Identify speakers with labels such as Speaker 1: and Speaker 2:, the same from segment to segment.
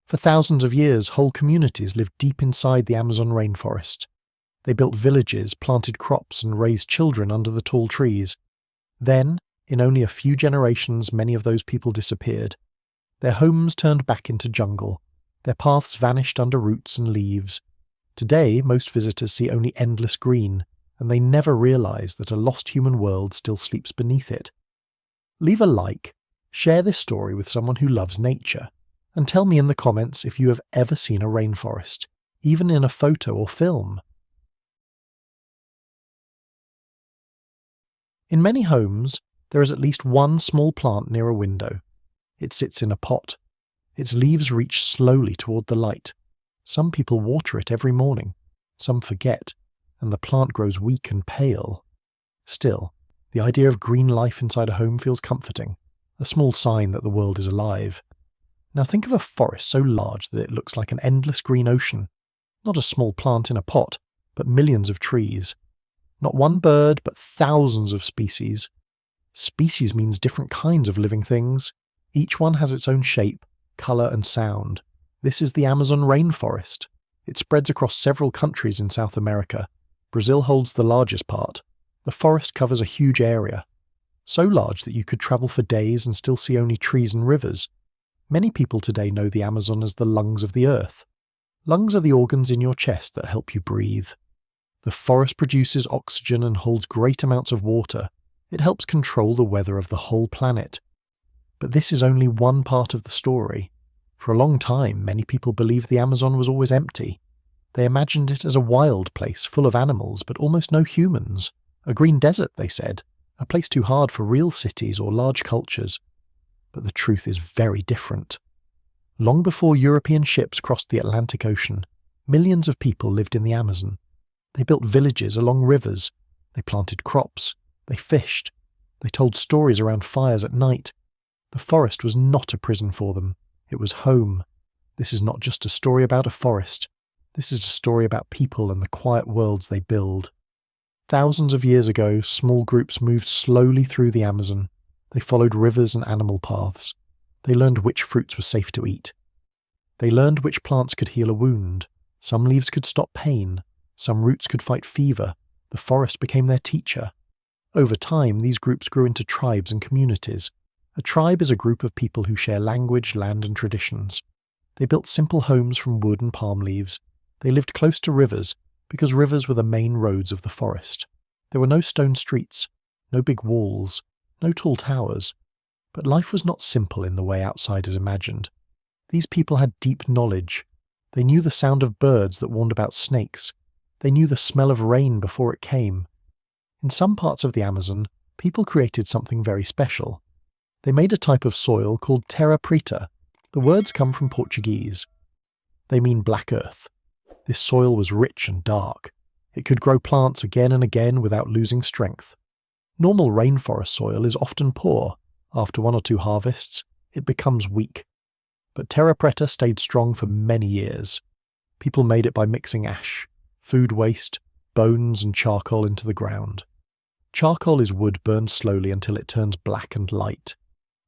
Speaker 1: For thousands of years, whole communities lived deep inside the Amazon rainforest. They built villages, planted crops, and raised children under the tall trees. Then, in only a few generations, many of those people disappeared. Their homes turned back into jungle. Their paths vanished under roots and leaves. Today, most visitors see only endless green, and they never realize that a lost human world still sleeps beneath it. Leave a like, share this story with someone who loves nature, and tell me in the comments if you have ever seen a rainforest, even in a photo or film. In many homes, there is at least one small plant near a window. It sits in a pot. Its leaves reach slowly toward the light. Some people water it every morning. Some forget, and the plant grows weak and pale. Still, the idea of green life inside a home feels comforting, a small sign that the world is alive. Now think of a forest so large that it looks like an endless green ocean. Not a small plant in a pot, but millions of trees. Not one bird, but thousands of species. Species means different kinds of living things. Each one has its own shape, colour and sound. This is the Amazon rainforest. It spreads across several countries in South America. Brazil holds the largest part. The forest covers a huge area. So large that you could travel for days and still see only trees and rivers. Many people today know the Amazon as the lungs of the earth. Lungs are the organs in your chest that help you breathe. The forest produces oxygen and holds great amounts of water. It helps control the weather of the whole planet. But this is only one part of the story. For a long time, many people believed the Amazon was always empty. They imagined it as a wild place full of animals, but almost no humans. A green desert, they said, a place too hard for real cities or large cultures. But the truth is very different. Long before European ships crossed the Atlantic Ocean, millions of people lived in the Amazon. They built villages along rivers. They planted crops. They fished. They told stories around fires at night. The forest was not a prison for them. It was home. This is not just a story about a forest. This is a story about people and the quiet worlds they build. Thousands of years ago, small groups moved slowly through the Amazon. They followed rivers and animal paths. They learned which fruits were safe to eat. They learned which plants could heal a wound. Some leaves could stop pain. Some roots could fight fever. The forest became their teacher. Over time, these groups grew into tribes and communities. A tribe is a group of people who share language, land, and traditions. They built simple homes from wood and palm leaves. They lived close to rivers, because rivers were the main roads of the forest. There were no stone streets, no big walls, no tall towers. But life was not simple in the way outsiders imagined. These people had deep knowledge. They knew the sound of birds that warned about snakes. They knew the smell of rain before it came. In some parts of the Amazon, people created something very special. They made a type of soil called terra preta. The words come from Portuguese. They mean black earth. This soil was rich and dark. It could grow plants again and again without losing strength. Normal rainforest soil is often poor. After one or two harvests, it becomes weak. But terra preta stayed strong for many years. People made it by mixing ash, food waste, bones and charcoal into the ground. Charcoal is wood burned slowly until it turns black and light.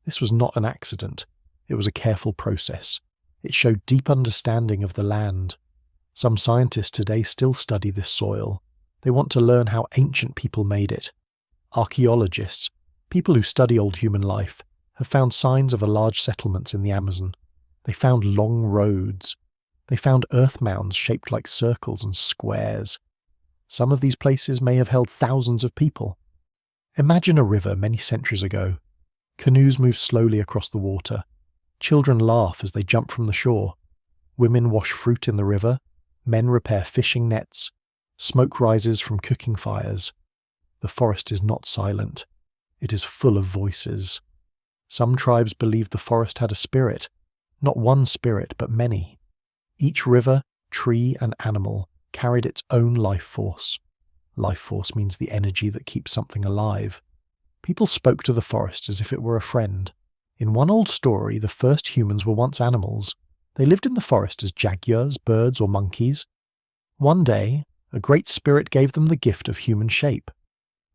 Speaker 1: This was not an accident. It was a careful process. It showed deep understanding of the land. Some scientists today still study this soil. They want to learn how ancient people made it. Archaeologists, people who study old human life, have found signs of large settlements in the Amazon. They found long roads. They found earth mounds shaped like circles and squares. Some of these places may have held thousands of people. Imagine a river many centuries ago. Canoes move slowly across the water. Children laugh as they jump from the shore. Women wash fruit in the river. Men repair fishing nets. Smoke rises from cooking fires. The forest is not silent. It is full of voices. Some tribes believed the forest had a spirit. Not one spirit, but many. Each river, tree, and animal carried its own life force. Life force means the energy that keeps something alive. People spoke to the forest as if it were a friend. In one old story, the first humans were once animals. They lived in the forest as jaguars, birds, or monkeys. One day, a great spirit gave them the gift of human shape.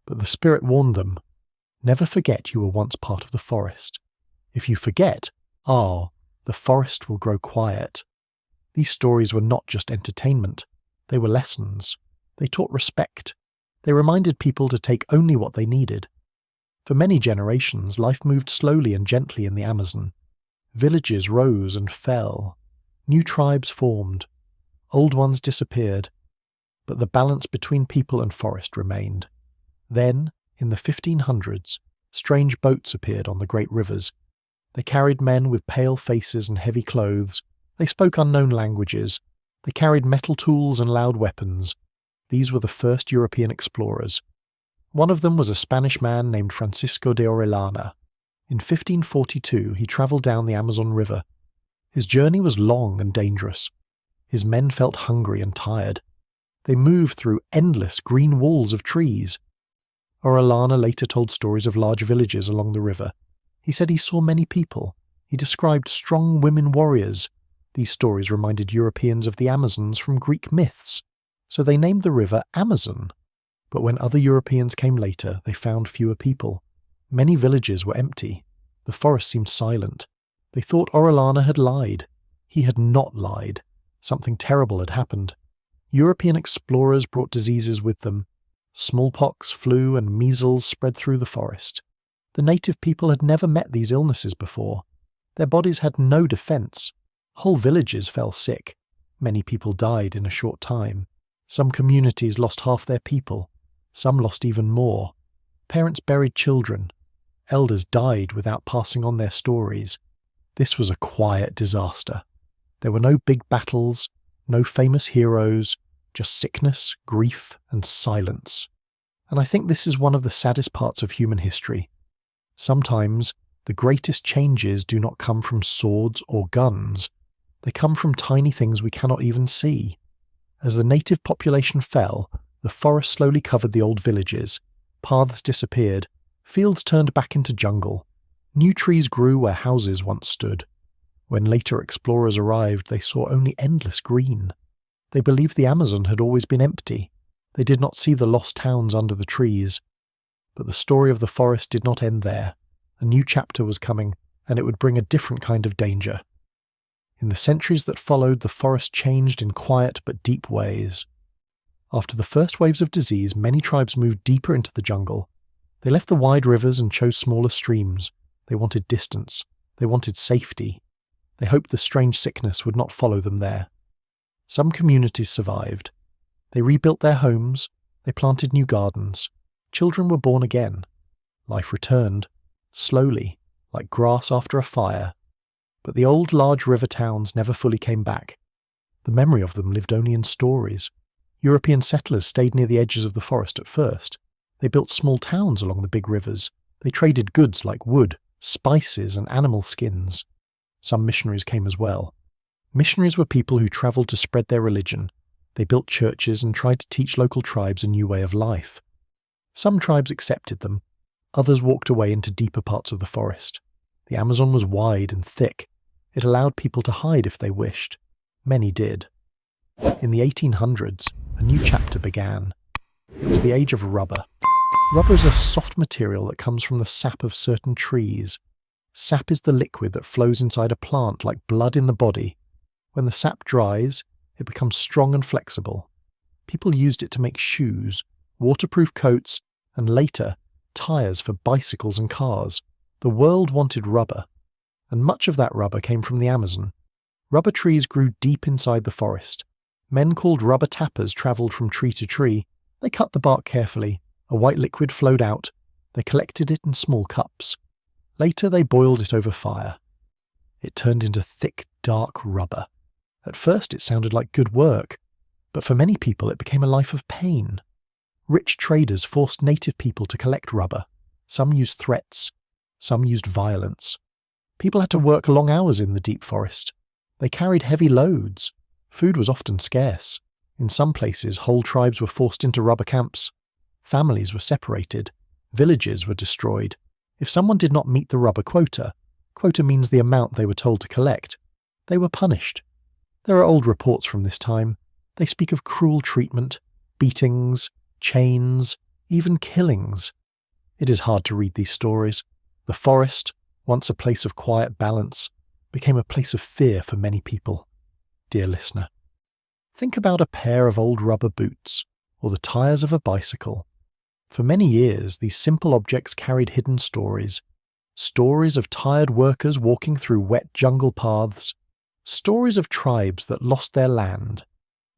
Speaker 1: But the spirit warned them, "Never forget you were once part of the forest. If you forget, the forest will grow quiet. These stories were not just entertainment, they were lessons. They taught respect. They reminded people to take only what they needed. For many generations, life moved slowly and gently in the Amazon. Villages rose and fell. New tribes formed. Old ones disappeared. But the balance between people and forest remained. Then, in the 1500s, strange boats appeared on the great rivers. They carried men with pale faces and heavy clothes. They spoke unknown languages. They carried metal tools and loud weapons. These were the first European explorers. One of them was a Spanish man named Francisco de Orellana. In 1542, he travelled down the Amazon River. His journey was long and dangerous. His men felt hungry and tired. They moved through endless green walls of trees. Orellana later told stories of large villages along the river. He said he saw many people. He described strong women warriors. These stories reminded Europeans of the Amazons from Greek myths, so they named the river Amazon. But when other Europeans came later, they found fewer people. Many villages were empty. The forest seemed silent. They thought Orellana had lied. He had not lied. Something terrible had happened. European explorers brought diseases with them. Smallpox, flu, and measles spread through the forest. The native people had never met these illnesses before. Their bodies had no defense. Whole villages fell sick. Many people died in a short time. Some communities lost half their people. Some lost even more. Parents buried children. Elders died without passing on their stories. This was a quiet disaster. There were no big battles, no famous heroes, just sickness, grief, and silence. And I think this is one of the saddest parts of human history. Sometimes the greatest changes do not come from swords or guns. They come from tiny things we cannot even see. As the native population fell, the forest slowly covered the old villages. Paths disappeared. Fields turned back into jungle. New trees grew where houses once stood. When later explorers arrived, they saw only endless green. They believed the Amazon had always been empty. They did not see the lost towns under the trees. But the story of the forest did not end there. A new chapter was coming, and it would bring a different kind of danger. In the centuries that followed, the forest changed in quiet but deep ways. After the first waves of disease, many tribes moved deeper into the jungle. They left the wide rivers and chose smaller streams. They wanted distance. They wanted safety. They hoped the strange sickness would not follow them there. Some communities survived. They rebuilt their homes. They planted new gardens. Children were born again. Life returned, slowly, like grass after a fire. But the old large river towns never fully came back. The memory of them lived only in stories. European settlers stayed near the edges of the forest at first. They built small towns along the big rivers. They traded goods like wood, spices, and animal skins. Some missionaries came as well. Missionaries were people who travelled to spread their religion. They built churches and tried to teach local tribes a new way of life. Some tribes accepted them. Others walked away into deeper parts of the forest. The Amazon was wide and thick. It allowed people to hide if they wished. Many did. In the 1800s, a new chapter began. It was the age of rubber. Rubber is a soft material that comes from the sap of certain trees. Sap is the liquid that flows inside a plant like blood in the body. When the sap dries, it becomes strong and flexible. People used it to make shoes, waterproof coats, and later, tires for bicycles and cars. The world wanted rubber, and much of that rubber came from the Amazon. Rubber trees grew deep inside the forest. Men called rubber tappers travelled from tree to tree. They cut the bark carefully. A white liquid flowed out. They collected it in small cups. Later they boiled it over fire. It turned into thick, dark rubber. At first it sounded like good work, but for many people it became a life of pain. Rich traders forced native people to collect rubber. Some used threats. Some used violence. People had to work long hours in the deep forest. They carried heavy loads. Food was often scarce. In some places, whole tribes were forced into rubber camps. Families were separated. Villages were destroyed. If someone did not meet the rubber quota means the amount they were told to collect, they were punished. There are old reports from this time. They speak of cruel treatment, beatings, chains, even killings. It is hard to read these stories. The forest, once a place of quiet balance, became a place of fear for many people. Dear listener, think about a pair of old rubber boots or the tires of a bicycle. For many years, these simple objects carried hidden stories. Stories of tired workers walking through wet jungle paths. Stories of tribes that lost their land.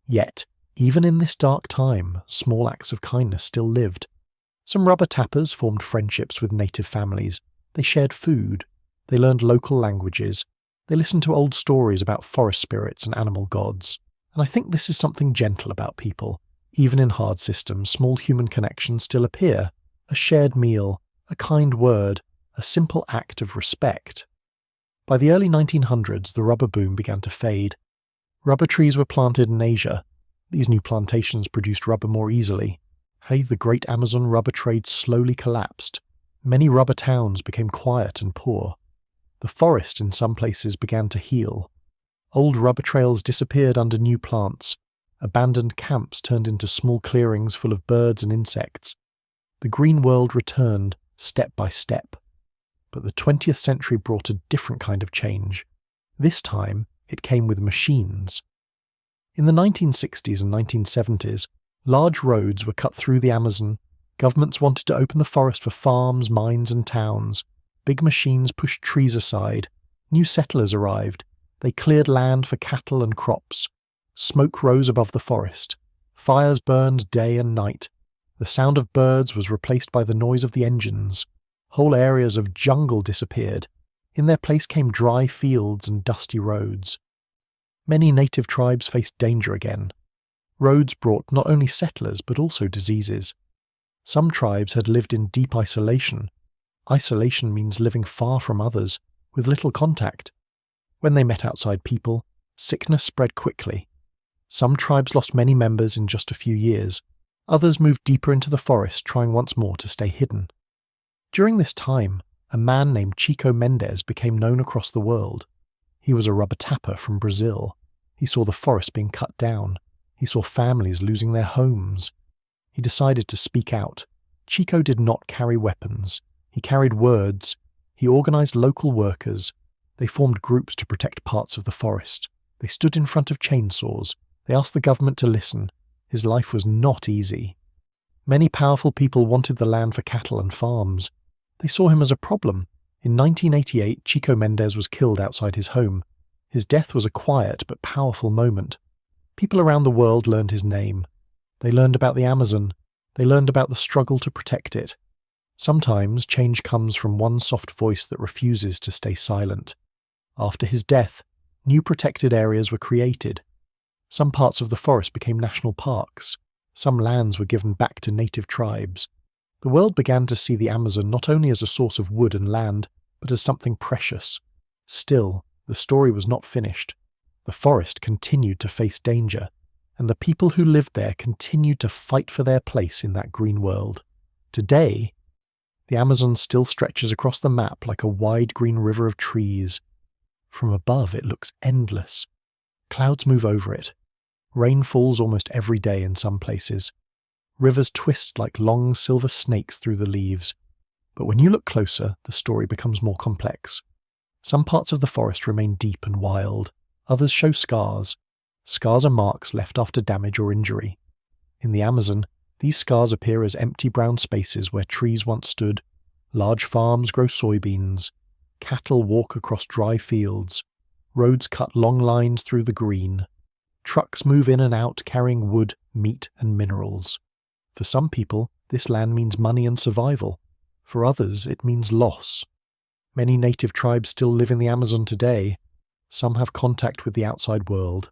Speaker 1: Yet, even in this dark time, small acts of kindness still lived. Some rubber tappers formed friendships with native families. They shared food. They learned local languages. They listened to old stories about forest spirits and animal gods. And I think this is something gentle about people. Even in hard systems, small human connections still appear. A shared meal, a kind word, a simple act of respect. By the early 1900s, the rubber boom began to fade. Rubber trees were planted in Asia. These new plantations produced rubber more easily. The great Amazon rubber trade slowly collapsed. Many rubber towns became quiet and poor. The forest in some places began to heal. Old rubber trails disappeared under new plants. Abandoned camps turned into small clearings full of birds and insects. The green world returned, step by step. But the 20th century brought a different kind of change. This time, it came with machines. In the 1960s and 1970s, large roads were cut through the Amazon. Governments wanted to open the forest for farms, mines and towns. Big machines pushed trees aside. New settlers arrived. They cleared land for cattle and crops. Smoke rose above the forest. Fires burned day and night. The sound of birds was replaced by the noise of the engines. Whole areas of jungle disappeared. In their place came dry fields and dusty roads. Many native tribes faced danger again. Roads brought not only settlers but also diseases. Some tribes had lived in deep isolation. Isolation means living far from others, with little contact. When they met outside people, sickness spread quickly. Some tribes lost many members in just a few years. Others moved deeper into the forest, trying once more to stay hidden. During this time, a man named Chico Mendes became known across the world. He was a rubber tapper from Brazil. He saw the forest being cut down. He saw families losing their homes. He decided to speak out. Chico did not carry weapons. He carried words. He organized local workers. They formed groups to protect parts of the forest. They stood in front of chainsaws. They asked the government to listen. His life was not easy. Many powerful people wanted the land for cattle and farms. They saw him as a problem. In 1988, Chico Mendes was killed outside his home. His death was a quiet but powerful moment. People around the world learned his name. They learned about the Amazon. They learned about the struggle to protect it. Sometimes change comes from one soft voice that refuses to stay silent. After his death, new protected areas were created. Some parts of the forest became national parks. Some lands were given back to native tribes. The world began to see the Amazon not only as a source of wood and land, but as something precious. Still, the story was not finished. The forest continued to face danger, and the people who lived there continued to fight for their place in that green world. Today, the Amazon still stretches across the map like a wide green river of trees. From above, it looks endless. Clouds move over it. Rain falls almost every day in some places. Rivers twist like long silver snakes through the leaves. But when you look closer, the story becomes more complex. Some parts of the forest remain deep and wild. Others show scars. Scars are marks left after damage or injury. In the Amazon, these scars appear as empty brown spaces where trees once stood. Large farms grow soybeans. Cattle walk across dry fields. Roads cut long lines through the green. Trucks move in and out carrying wood, meat, and minerals. For some people, this land means money and survival. For others, it means loss. Many native tribes still live in the Amazon today. Some have contact with the outside world.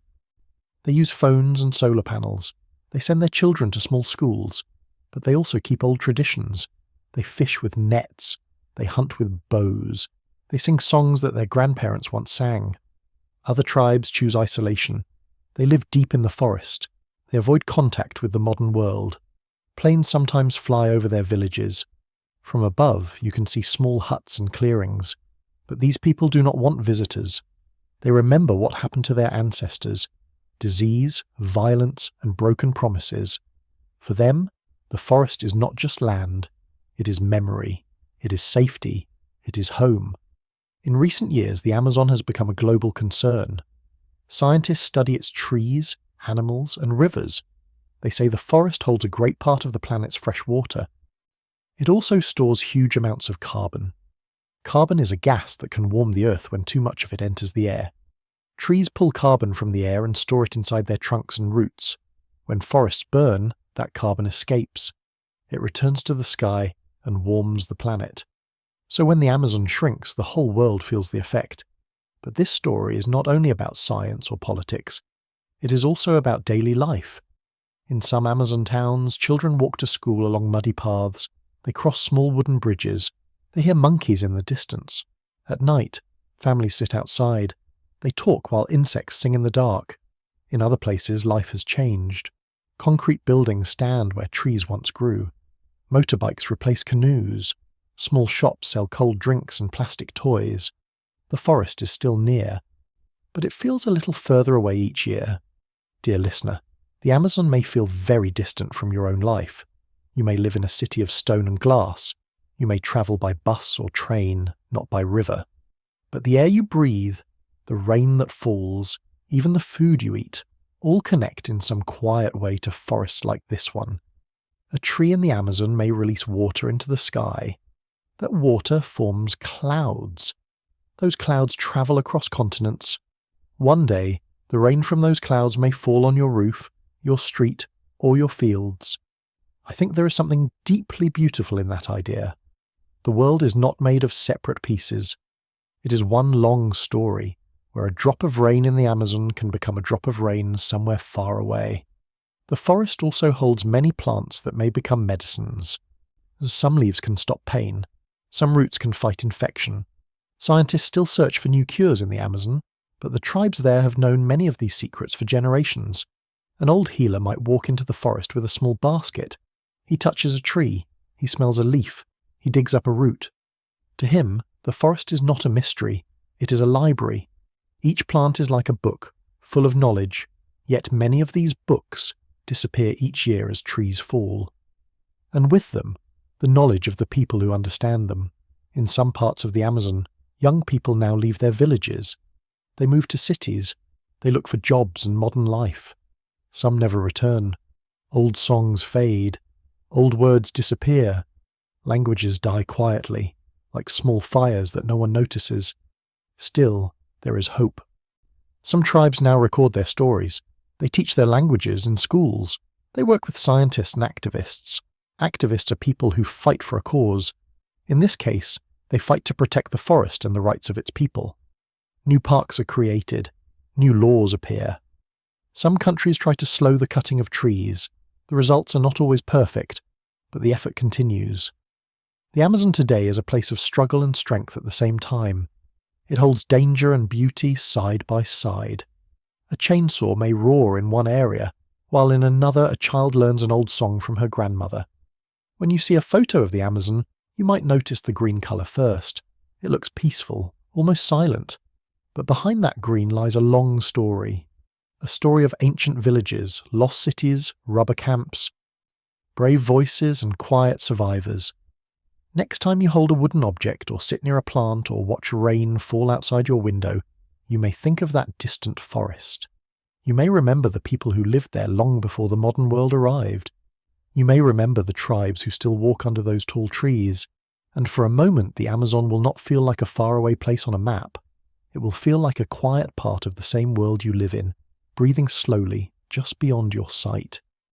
Speaker 1: They use phones and solar panels. They send their children to small schools. But they also keep old traditions. They fish with nets. They hunt with bows. They sing songs that their grandparents once sang. Other tribes choose isolation. They live deep in the forest. They avoid contact with the modern world. Planes sometimes fly over their villages. From above, you can see small huts and clearings. But these people do not want visitors. They remember what happened to their ancestors: disease, violence, and broken promises. For them, the forest is not just land. It is memory. It is safety. It is home. In recent years, the Amazon has become a global concern. Scientists study its trees, animals, and rivers. They say the forest holds a great part of the planet's fresh water. It also stores huge amounts of carbon. Carbon is a gas that can warm the earth when too much of it enters the air. Trees pull carbon from the air and store it inside their trunks and roots. When forests burn, that carbon escapes. It returns to the sky and warms the planet. So when the Amazon shrinks, the whole world feels the effect. But this story is not only about science or politics. It is also about daily life. In some Amazon towns, children walk to school along muddy paths. They cross small wooden bridges. They hear monkeys in the distance. At night, families sit outside. They talk while insects sing in the dark. In other places, life has changed. Concrete buildings stand where trees once grew. Motorbikes replace canoes. Small shops sell cold drinks and plastic toys. The forest is still near, but it feels a little further away each year. Dear listener, the Amazon may feel very distant from your own life. You may live in a city of stone and glass. You may travel by bus or train, not by river. But the air you breathe, the rain that falls, even the food you eat, all connect in some quiet way to forests like this one. A tree in the Amazon may release water into the sky. That water forms clouds. Those clouds travel across continents. One day, the rain from those clouds may fall on your roof, your street, or your fields. I think there is something deeply beautiful in that idea. The world is not made of separate pieces. It is one long story, where a drop of rain in the Amazon can become a drop of rain somewhere far away. The forest also holds many plants that may become medicines. Some leaves can stop pain. Some roots can fight infection. Scientists still search for new cures in the Amazon, but the tribes there have known many of these secrets for generations. An old healer might walk into the forest with a small basket. He touches a tree. He smells a leaf. He digs up a root. To him, the forest is not a mystery. It is a library. Each plant is like a book, full of knowledge, yet many of these books disappear each year as trees fall. And with them, the knowledge of the people who understand them. In some parts of the Amazon, young people now leave their villages. They move to cities. They look for jobs and modern life. Some never return. Old songs fade. Old words disappear. Languages die quietly, like small fires that no one notices. Still, there is hope. Some tribes now record their stories. They teach their languages in schools. They work with scientists and activists. Activists are people who fight for a cause. In this case, they fight to protect the forest and the rights of its people. New parks are created. New laws appear. Some countries try to slow the cutting of trees. The results are not always perfect, but the effort continues. The Amazon today is a place of struggle and strength at the same time. It holds danger and beauty side by side. A chainsaw may roar in one area, while in another a child learns an old song from her grandmother. When you see a photo of the Amazon, you might notice the green colour first. It looks peaceful, almost silent. But behind that green lies a long story. A story of ancient villages, lost cities, rubber camps, brave voices and quiet survivors. Next time you hold a wooden object or sit near a plant or watch rain fall outside your window, you may think of that distant forest. You may remember the people who lived there long before the modern world arrived. You may remember the tribes who still walk under those tall trees, and for a moment the Amazon will not feel like a faraway place on a map. It will feel like a quiet part of the same world you live in, breathing slowly just beyond your sight.